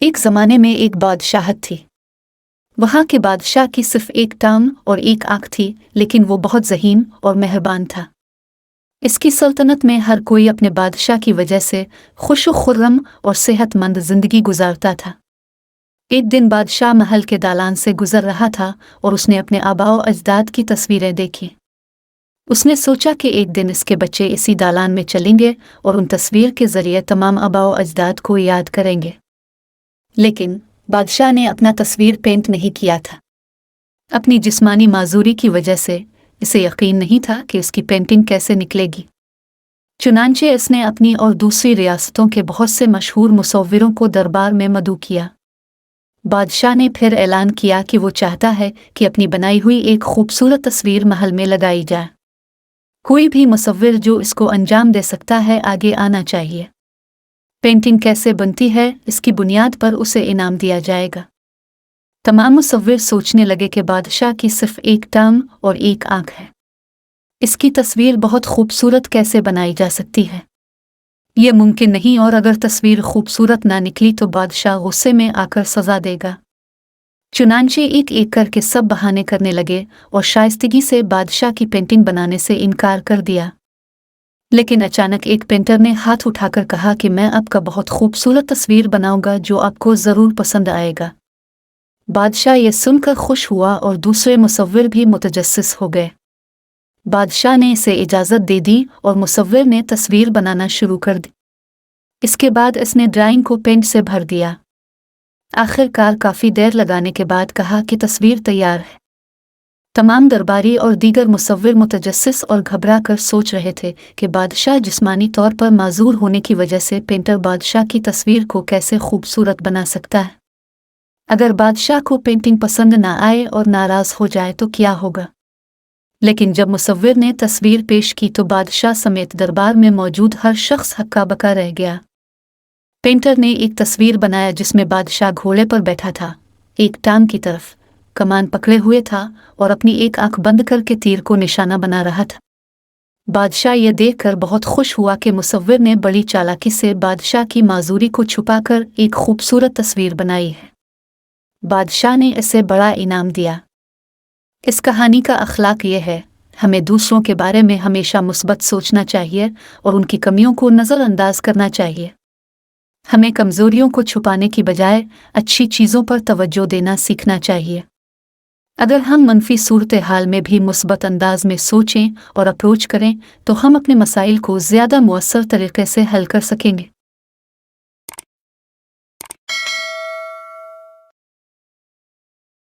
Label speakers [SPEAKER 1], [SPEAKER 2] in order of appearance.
[SPEAKER 1] एक ज़माने में एक बादशाहत थी। वहाँ के बादशाह की सिर्फ एक टांग और एक आँख थी, लेकिन वो बहुत ज़हीन और मेहरबान था। इसकी सल्तनत में हर कोई अपने बादशाह की वजह से खुश-व-खुर्रम और सेहतमंद जिंदगी गुजारता था। एक दिन बादशाह महल के दालान से गुजर रहा था और उसने अपने आबाओ अजदाद की तस्वीरें देखी। उसने सोचा कि एक दिन इसके बच्चे इसी दालान में चलेंगे और उन तस्वीर के जरिए तमाम आबाओ अजदाद को याद करेंगे। लेकिन बादशाह ने अपना तस्वीर पेंट नहीं किया था। अपनी जिस्मानी माजूरी की वजह से इसे यकीन नहीं था कि उसकी पेंटिंग कैसे निकलेगी। चुनांचे इसने अपनी और दूसरी रियासतों के बहुत से मशहूर मुसव्विरों को दरबार में मदऊ किया। बादशाह ने फिर ऐलान किया कि वो चाहता है कि अपनी बनाई हुई एक खूबसूरत तस्वीर महल में लगाई जाए। कोई भी मुसव्विर जो इसको अंजाम दे सकता है आगे आना चाहिए। पेंटिंग कैसे बनती है इसकी बुनियाद पर उसे इनाम दिया जाएगा। तमाम मुसव्विर सोचने लगे कि बादशाह की सिर्फ एक टांग और एक आँख है। इसकी तस्वीर बहुत खूबसूरत कैसे बनाई जा सकती है? ये मुमकिन नहीं, और अगर तस्वीर खूबसूरत ना निकली तो बादशाह गुस्से में आकर सजा देगा। चुनांचे एक एक करके सब बहाने करने लगे और शाइस्तगी से बादशाह की पेंटिंग बनाने से इनकार कर दिया। लेकिन अचानक एक पेंटर ने हाथ उठाकर कहा कि मैं आपका बहुत खूबसूरत तस्वीर बनाऊंगा जो आपको ज़रूर पसंद आएगा। बादशाह ये सुनकर खुश हुआ और दूसरे मुसव्विर भी मुतजस्सिस हो गए। बादशाह ने इसे इजाज़त दे दी और मुसव्विर ने तस्वीर बनाना शुरू कर दी। इसके बाद इसने ड्राइंग को पेंट से भर दिया। आखिरकार काफ़ी देर लगाने के बाद कहा कि तस्वीर तैयार है। तमाम दरबारी और दीगर मुसव्विर मुतजस्सिस और घबरा कर सोच रहे थे कि बादशाह जिस्मानी तौर पर माजूर होने की वजह से पेंटर बादशाह की तस्वीर को कैसे खूबसूरत बना सकता है। अगर बादशाह को पेंटिंग पसंद ना आए और नाराज़ हो जाए तो क्या होगा? लेकिन जब मुसव्विर ने तस्वीर पेश की तो बादशाह समेत दरबार में मौजूद हर शख्स हक्का बक्का रह गया। पेंटर ने एक तस्वीर बनाया जिसमें बादशाह घोड़े पर बैठा था, एक टांग की तरफ कमान पकड़े हुए था और अपनी एक आंख बंद करके तीर को निशाना बना रहा था। बादशाह ये देखकर बहुत खुश हुआ कि मुसव्विर ने बड़ी चालाकी से बादशाह की माजूरी को छुपाकर एक खूबसूरत तस्वीर बनाई है। बादशाह ने इसे बड़ा इनाम दिया। इस कहानी का अखलाक ये है, हमें दूसरों के बारे में हमेशा मुस्बत सोचना चाहिए और उनकी कमियों को नज़रअंदाज करना चाहिए। हमें कमज़ोरियों को छुपाने की बजाय अच्छी चीज़ों पर तवज्जो देना सीखना चाहिए। अगर हम मनफी सूरत हाल में भी मुस्बत अंदाज में सोचें और अप्रोच करें तो हम अपने मसाइल को ज़्यादा मुअस्सर तरीके से हल कर सकेंगे।